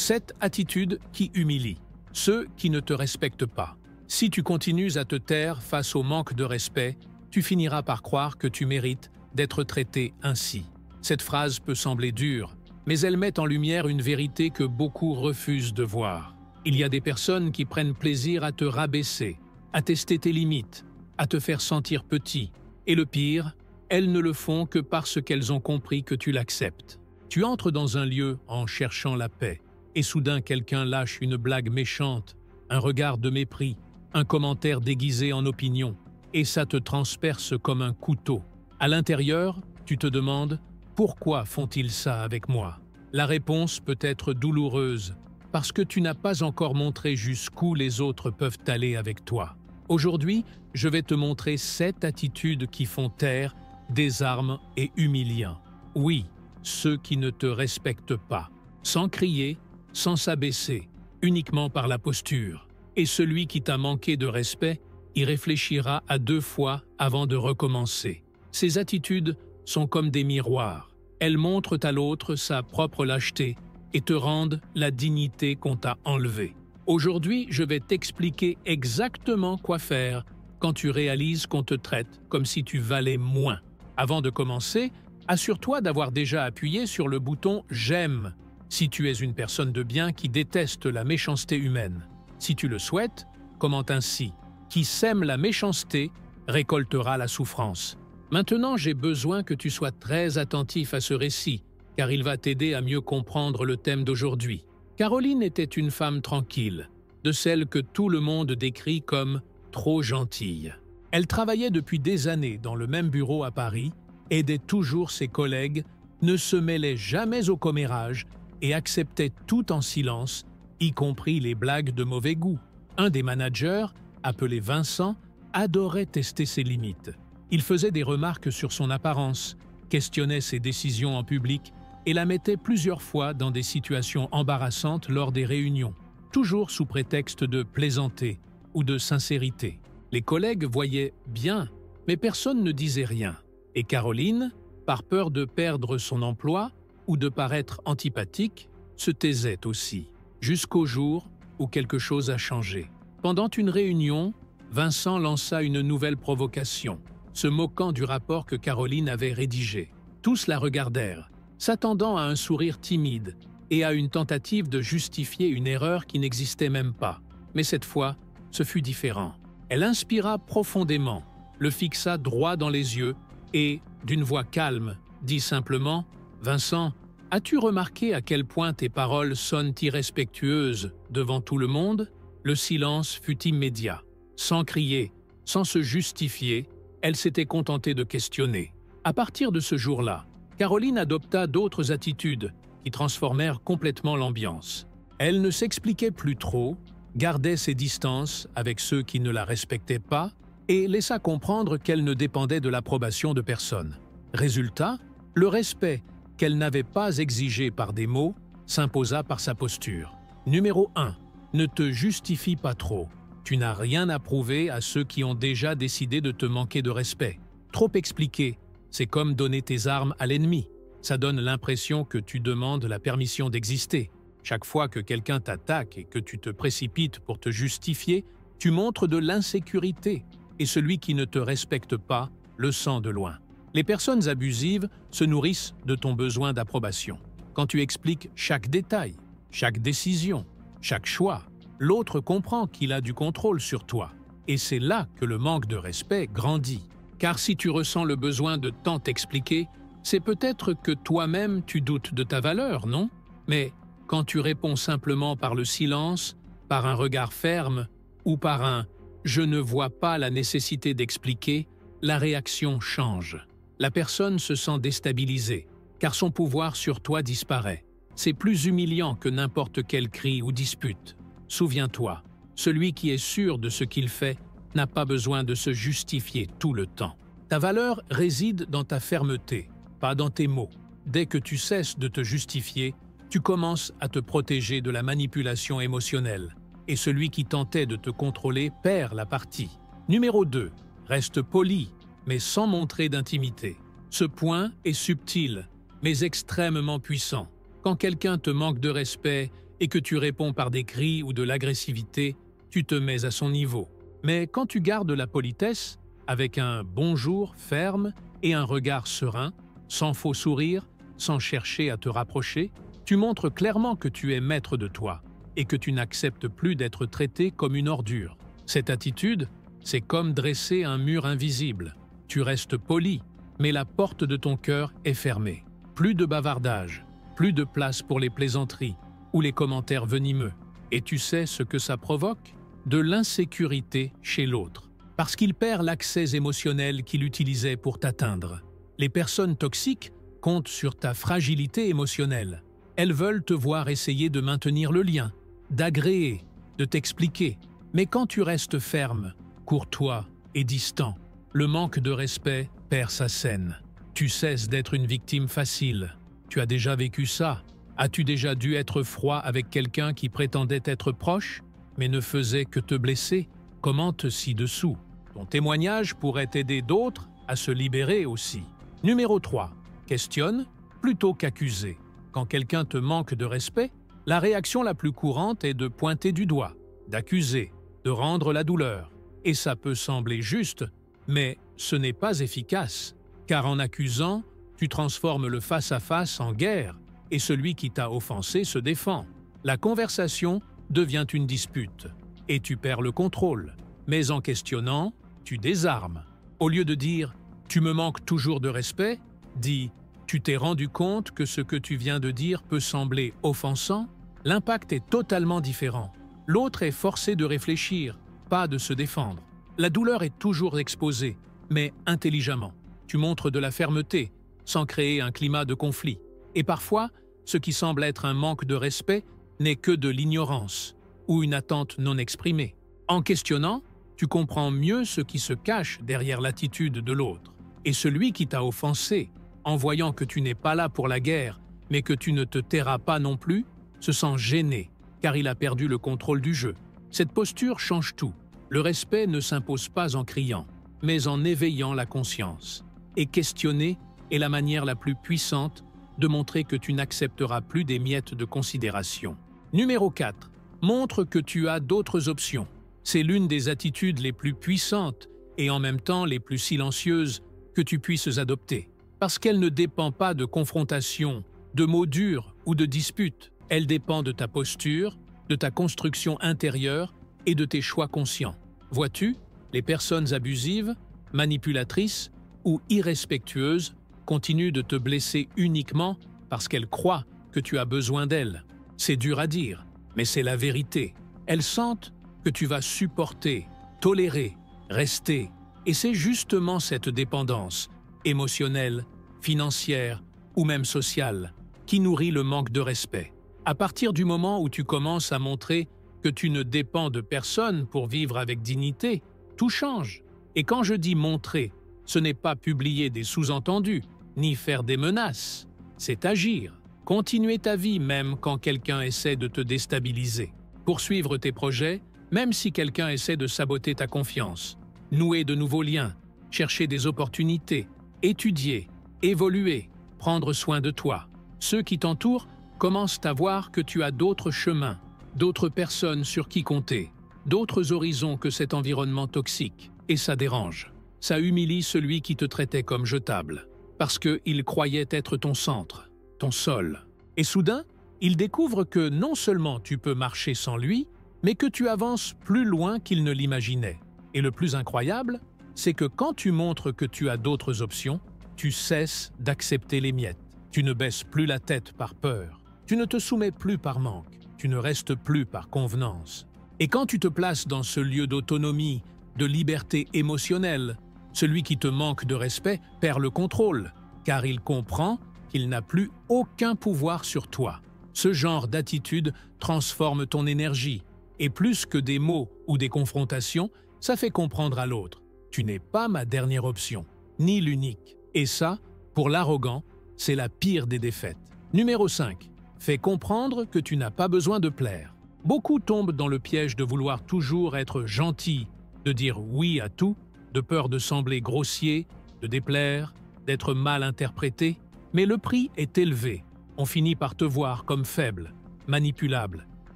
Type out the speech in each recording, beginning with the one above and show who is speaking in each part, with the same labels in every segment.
Speaker 1: 7 attitudes qui humilient. Ceux qui ne te respectent pas. Si tu continues à te taire face au manque de respect, tu finiras par croire que tu mérites d'être traité ainsi. Cette phrase peut sembler dure, mais elle met en lumière une vérité que beaucoup refusent de voir. Il y a des personnes qui prennent plaisir à te rabaisser, à tester tes limites, à te faire sentir petit. Et le pire, elles ne le font que parce qu'elles ont compris que tu l'acceptes. Tu entres dans un lieu en cherchant la paix, et soudain quelqu'un lâche une blague méchante, un regard de mépris, un commentaire déguisé en opinion, et ça te transperce comme un couteau. À l'intérieur, tu te demandes « Pourquoi font-ils ça avec moi ?» La réponse peut être douloureuse, parce que tu n'as pas encore montré jusqu'où les autres peuvent aller avec toi. Aujourd'hui, je vais te montrer 7 attitudes qui font taire, désarment et humiliant. Oui, ceux qui ne te respectent pas, sans crier, sans s'abaisser, uniquement par la posture. Et celui qui t'a manqué de respect y réfléchira à 2 fois avant de recommencer. Ces attitudes sont comme des miroirs. Elles montrent à l'autre sa propre lâcheté et te rendent la dignité qu'on t'a enlevée. Aujourd'hui, je vais t'expliquer exactement quoi faire quand tu réalises qu'on te traite comme si tu valais moins. Avant de commencer, assure-toi d'avoir déjà appuyé sur le bouton « J'aime » si tu es une personne de bien qui déteste la méchanceté humaine. Si tu le souhaites, commente ainsi « Qui sème la méchanceté récoltera la souffrance ». Maintenant, j'ai besoin que tu sois très attentif à ce récit, car il va t'aider à mieux comprendre le thème d'aujourd'hui. Caroline était une femme tranquille, de celle que tout le monde décrit comme « trop gentille ». Elle travaillait depuis des années dans le même bureau à Paris, aidait toujours ses collègues, ne se mêlait jamais au commérage et acceptait tout en silence, y compris les blagues de mauvais goût. Un des managers, appelé Vincent, adorait tester ses limites. Il faisait des remarques sur son apparence, questionnait ses décisions en public et la mettait plusieurs fois dans des situations embarrassantes lors des réunions, toujours sous prétexte de plaisanter ou de sincérité. Les collègues voyaient bien, mais personne ne disait rien. Et Caroline, par peur de perdre son emploi ou de paraître antipathique, se taisait aussi, jusqu'au jour où quelque chose a changé. Pendant une réunion, Vincent lança une nouvelle provocation, se moquant du rapport que Caroline avait rédigé. Tous la regardèrent, s'attendant à un sourire timide et à une tentative de justifier une erreur qui n'existait même pas. Mais cette fois, ce fut différent. Elle inspira profondément, le fixa droit dans les yeux et, d'une voix calme, dit simplement « Vincent, as-tu remarqué à quel point tes paroles sonnent irrespectueuses devant tout le monde ?» Le silence fut immédiat. Sans crier, sans se justifier, elle s'était contentée de questionner. À partir de ce jour-là, Caroline adopta d'autres attitudes qui transformèrent complètement l'ambiance. Elle ne s'expliquait plus trop, gardait ses distances avec ceux qui ne la respectaient pas et laissa comprendre qu'elle ne dépendait de l'approbation de personne. Résultat, le respect qu'elle n'avait pas exigé par des mots s'imposa par sa posture. Numéro 1. Ne te justifie pas trop. Tu n'as rien à prouver à ceux qui ont déjà décidé de te manquer de respect. Trop expliquer, c'est comme donner tes armes à l'ennemi. Ça donne l'impression que tu demandes la permission d'exister. Chaque fois que quelqu'un t'attaque et que tu te précipites pour te justifier, tu montres de l'insécurité et celui qui ne te respecte pas le sent de loin. Les personnes abusives se nourrissent de ton besoin d'approbation. Quand tu expliques chaque détail, chaque décision, chaque choix, l'autre comprend qu'il a du contrôle sur toi. Et c'est là que le manque de respect grandit. Car si tu ressens le besoin de tant t'expliquer, c'est peut-être que toi-même tu doutes de ta valeur, non? Mais quand tu réponds simplement par le silence, par un regard ferme ou par un « je ne vois pas la nécessité d'expliquer », la réaction change. La personne se sent déstabilisée, car son pouvoir sur toi disparaît. C'est plus humiliant que n'importe quel cri ou dispute. Souviens-toi, celui qui est sûr de ce qu'il fait n'a pas besoin de se justifier tout le temps. Ta valeur réside dans ta fermeté, pas dans tes mots. Dès que tu cesses de te justifier, tu commences à te protéger de la manipulation émotionnelle. Et celui qui tentait de te contrôler perd la partie. Numéro 2. Reste poli, mais sans montrer d'intimité. Ce point est subtil, mais extrêmement puissant. Quand quelqu'un te manque de respect et que tu réponds par des cris ou de l'agressivité, tu te mets à son niveau. Mais quand tu gardes la politesse, avec un bonjour ferme et un regard serein, sans faux sourire, sans chercher à te rapprocher, tu montres clairement que tu es maître de toi et que tu n'acceptes plus d'être traité comme une ordure. Cette attitude, c'est comme dresser un mur invisible. Tu restes poli, mais la porte de ton cœur est fermée. Plus de bavardage, plus de place pour les plaisanteries ou les commentaires venimeux. Et tu sais ce que ça provoque? De l'insécurité chez l'autre, parce qu'il perd l'accès émotionnel qu'il utilisait pour t'atteindre. Les personnes toxiques comptent sur ta fragilité émotionnelle. Elles veulent te voir essayer de maintenir le lien, d'agréer, de t'expliquer. Mais quand tu restes ferme, courtois et distant, le manque de respect perd sa scène. Tu cesses d'être une victime facile. Tu as déjà vécu ça. As-tu déjà dû être froid avec quelqu'un qui prétendait être proche, mais ne faisait que te blesser? Commente ci-dessous. Ton témoignage pourrait aider d'autres à se libérer aussi. Numéro 3. Questionne plutôt qu'accuser. Quand quelqu'un te manque de respect, la réaction la plus courante est de pointer du doigt, d'accuser, de rendre la douleur. Et ça peut sembler juste, mais ce n'est pas efficace. Car en accusant, tu transformes le face-à-face en guerre et celui qui t'a offensé se défend. La conversation devient une dispute et tu perds le contrôle. Mais en questionnant, tu désarmes. Au lieu de dire « tu me manques toujours de respect », dis « tu t'es rendu compte que ce que tu viens de dire peut sembler offensant ». L'impact est totalement différent. L'autre est forcé de réfléchir, pas de se défendre. La douleur est toujours exposée, mais intelligemment. Tu montres de la fermeté, sans créer un climat de conflit. Et parfois, ce qui semble être un manque de respect n'est que de l'ignorance ou une attente non exprimée. En questionnant, tu comprends mieux ce qui se cache derrière l'attitude de l'autre. Et celui qui t'a offensé, en voyant que tu n'es pas là pour la guerre, mais que tu ne te tairas pas non plus, se sent gêné, car il a perdu le contrôle du jeu. Cette posture change tout. Le respect ne s'impose pas en criant, mais en éveillant la conscience. Et questionner est la manière la plus puissante de montrer que tu n'accepteras plus des miettes de considération. Numéro 4. Montre que tu as d'autres options. C'est l'une des attitudes les plus puissantes et en même temps les plus silencieuses que tu puisses adopter. Parce qu'elle ne dépend pas de confrontation, de mots durs ou de disputes. Elle dépend de ta posture, de ta construction intérieure et de tes choix conscients. Vois-tu, les personnes abusives, manipulatrices ou irrespectueuses continuent de te blesser uniquement parce qu'elles croient que tu as besoin d'elles. C'est dur à dire, mais c'est la vérité. Elles sentent que tu vas supporter, tolérer, rester. Et c'est justement cette dépendance, émotionnelle, financière ou même sociale, qui nourrit le manque de respect. À partir du moment où tu commences à montrer que tu ne dépends de personne pour vivre avec dignité, tout change. Et quand je dis montrer, ce n'est pas publier des sous-entendus, ni faire des menaces. C'est agir. Continuer ta vie même quand quelqu'un essaie de te déstabiliser. Poursuivre tes projets, même si quelqu'un essaie de saboter ta confiance. Nouer de nouveaux liens, chercher des opportunités, étudier, évoluer, prendre soin de toi. Ceux qui t'entourent commencent à voir que tu as d'autres chemins, d'autres personnes sur qui compter, d'autres horizons que cet environnement toxique. Et ça dérange. Ça humilie celui qui te traitait comme jetable, parce qu'il croyait être ton centre, ton sol. Et soudain, il découvre que non seulement tu peux marcher sans lui, mais que tu avances plus loin qu'il ne l'imaginait. Et le plus incroyable, c'est que quand tu montres que tu as d'autres options, tu cesses d'accepter les miettes. Tu ne baisses plus la tête par peur. Tu ne te soumets plus par manque. Tu ne restes plus par convenance. Et quand tu te places dans ce lieu d'autonomie, de liberté émotionnelle, celui qui te manque de respect perd le contrôle, car il comprend qu'il n'a plus aucun pouvoir sur toi. Ce genre d'attitude transforme ton énergie, et plus que des mots ou des confrontations, ça fait comprendre à l'autre « tu n'es pas ma dernière option, ni l'unique ». Et ça, pour l'arrogant, c'est la pire des défaites. Numéro 5. Fais comprendre que tu n'as pas besoin de plaire. Beaucoup tombent dans le piège de vouloir toujours être gentil, de dire oui à tout, de peur de sembler grossier, de déplaire, d'être mal interprété. Mais le prix est élevé. On finit par te voir comme faible, manipulable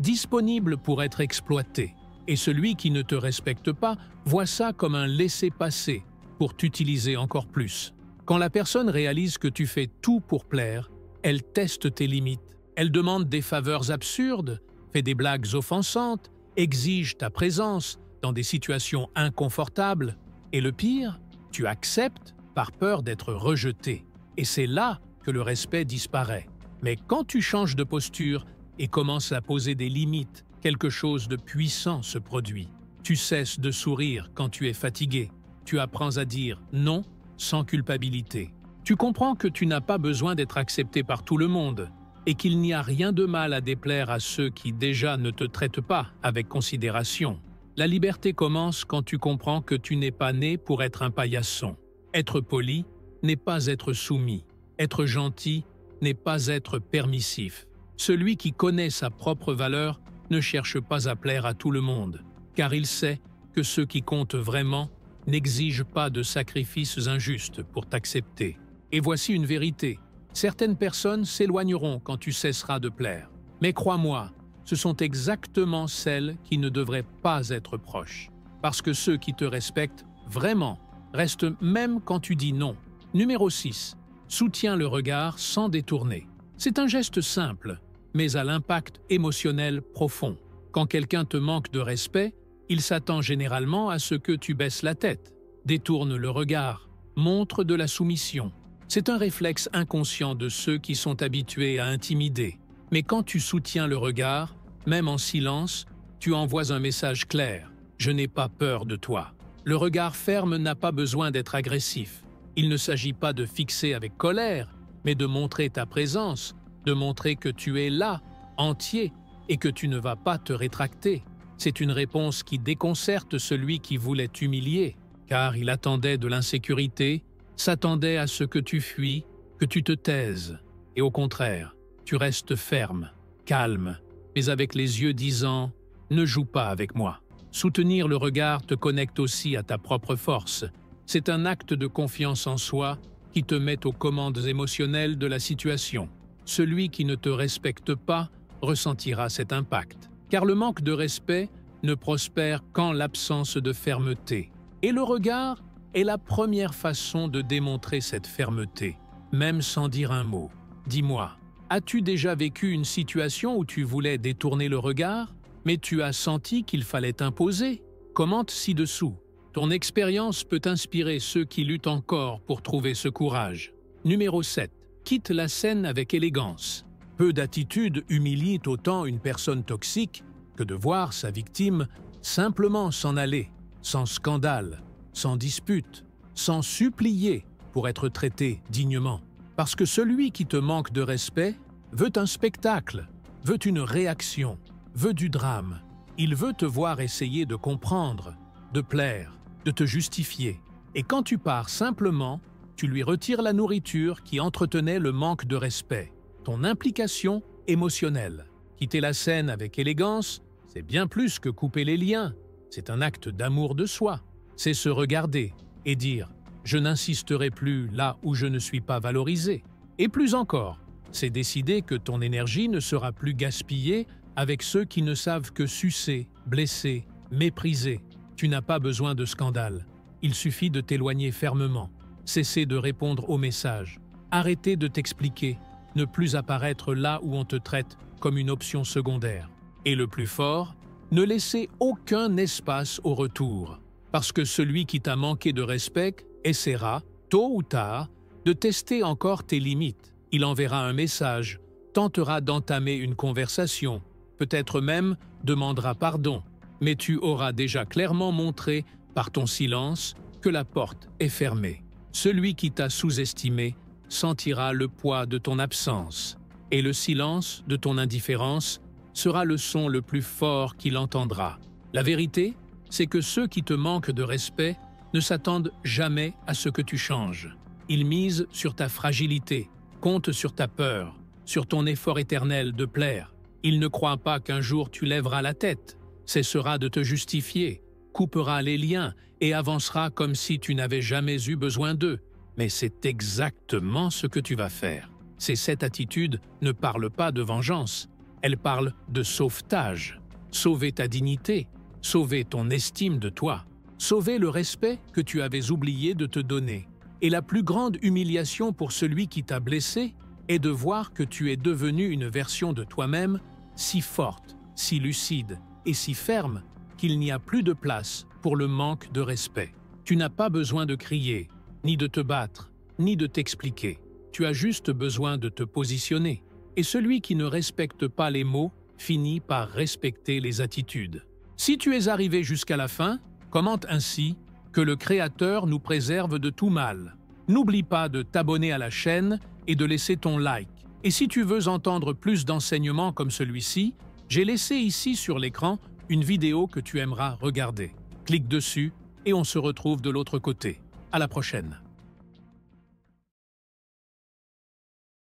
Speaker 1: disponible pour être exploité. Et celui qui ne te respecte pas voit ça comme un laissez-passer pour t'utiliser encore plus. Quand la personne réalise que tu fais tout pour plaire, elle teste tes limites. Elle demande des faveurs absurdes, fait des blagues offensantes, exige ta présence dans des situations inconfortables. Et le pire, tu acceptes par peur d'être rejeté. Et c'est là que le respect disparaît. Mais quand tu changes de posture et commences à poser des limites, quelque chose de puissant se produit. Tu cesses de sourire quand tu es fatigué. Tu apprends à dire non sans culpabilité. Tu comprends que tu n'as pas besoin d'être accepté par tout le monde et qu'il n'y a rien de mal à déplaire à ceux qui déjà ne te traitent pas avec considération. La liberté commence quand tu comprends que tu n'es pas né pour être un paillasson. Être poli n'est pas être soumis. Être gentil n'est pas être permissif. Celui qui connaît sa propre valeur ne cherche pas à plaire à tout le monde, car il sait que ceux qui comptent vraiment n'exigent pas de sacrifices injustes pour t'accepter. Et voici une vérité, certaines personnes s'éloigneront quand tu cesseras de plaire. Mais crois-moi, ce sont exactement celles qui ne devraient pas être proches. Parce que ceux qui te respectent vraiment restent même quand tu dis non. Numéro 6. Soutiens le regard sans détourner. C'est un geste simple, mais à l'impact émotionnel profond. Quand quelqu'un te manque de respect, il s'attend généralement à ce que tu baisses la tête, détourne le regard, montre de la soumission. C'est un réflexe inconscient de ceux qui sont habitués à intimider. Mais quand tu soutiens le regard, même en silence, tu envoies un message clair. Je n'ai pas peur de toi. Le regard ferme n'a pas besoin d'être agressif. Il ne s'agit pas de fixer avec colère, mais de montrer ta présence, de montrer que tu es là, entier, et que tu ne vas pas te rétracter. C'est une réponse qui déconcerte celui qui voulait t'humilier, car il attendait de l'insécurité, s'attendait à ce que tu fuis, que tu te taises. Et au contraire, tu restes ferme, calme, mais avec les yeux disant « Ne joue pas avec moi ». Soutenir le regard te connecte aussi à ta propre force. C'est un acte de confiance en soi qui te met aux commandes émotionnelles de la situation. Celui qui ne te respecte pas ressentira cet impact, car le manque de respect ne prospère qu'en l'absence de fermeté. Et le regard est la première façon de démontrer cette fermeté, même sans dire un mot. Dis-moi, as-tu déjà vécu une situation où tu voulais détourner le regard, mais tu as senti qu'il fallait t'imposer? Commente ci-dessous. Ton expérience peut inspirer ceux qui luttent encore pour trouver ce courage. Numéro 7. Quitte la scène avec élégance. Peu d'attitude humilie autant une personne toxique que de voir sa victime simplement s'en aller, sans scandale, sans dispute, sans supplier pour être traité dignement. Parce que celui qui te manque de respect veut un spectacle, veut une réaction, veut du drame. Il veut te voir essayer de comprendre, de plaire, de te justifier. Et quand tu pars simplement, tu lui retires la nourriture qui entretenait le manque de respect, ton implication émotionnelle. Quitter la scène avec élégance, c'est bien plus que couper les liens. C'est un acte d'amour de soi. C'est se regarder et dire « Je n'insisterai plus là où je ne suis pas valorisé ». Et plus encore, c'est décider que ton énergie ne sera plus gaspillée avec ceux qui ne savent que sucer, blesser, mépriser. Tu n'as pas besoin de scandale. Il suffit de t'éloigner fermement. Cesser de répondre aux messages. Arrêter de t'expliquer. Ne plus apparaître là où on te traite comme une option secondaire. Et le plus fort, ne laisser aucun espace au retour. Parce que celui qui t'a manqué de respect essaiera, tôt ou tard, de tester encore tes limites. Il enverra un message, tentera d'entamer une conversation, peut-être même demandera pardon. Mais tu auras déjà clairement montré, par ton silence, que la porte est fermée. Celui qui t'a sous-estimé sentira le poids de ton absence, et le silence de ton indifférence sera le son le plus fort qu'il entendra. La vérité, c'est que ceux qui te manquent de respect ne s'attendent jamais à ce que tu changes. Ils misent sur ta fragilité, comptent sur ta peur, sur ton effort éternel de plaire. Ils ne croient pas qu'un jour tu lèveras la tête, cesseras de te justifier, couperas les liens et avanceras comme si tu n'avais jamais eu besoin d'eux. Mais c'est exactement ce que tu vas faire. Cette attitude ne parle pas de vengeance, Elle parle de sauvetage. Sauver ta dignité, sauver ton estime de toi, sauver le respect que tu avais oublié de te donner. Et la plus grande humiliation pour celui qui t'a blessé est de voir que tu es devenu une version de toi-même si forte, si lucide et si ferme qu'il n'y a plus de place pour le manque de respect. Tu n'as pas besoin de crier, ni de te battre, ni de t'expliquer. Tu as juste besoin de te positionner. Et celui qui ne respecte pas les mots finit par respecter les attitudes. Si tu es arrivé jusqu'à la fin, commente ainsi que le Créateur nous préserve de tout mal. N'oublie pas de t'abonner à la chaîne et de laisser ton like. Et si tu veux entendre plus d'enseignements comme celui-ci, j'ai laissé ici sur l'écran une vidéo que tu aimeras regarder. Clique dessus et on se retrouve de l'autre côté. À la prochaine.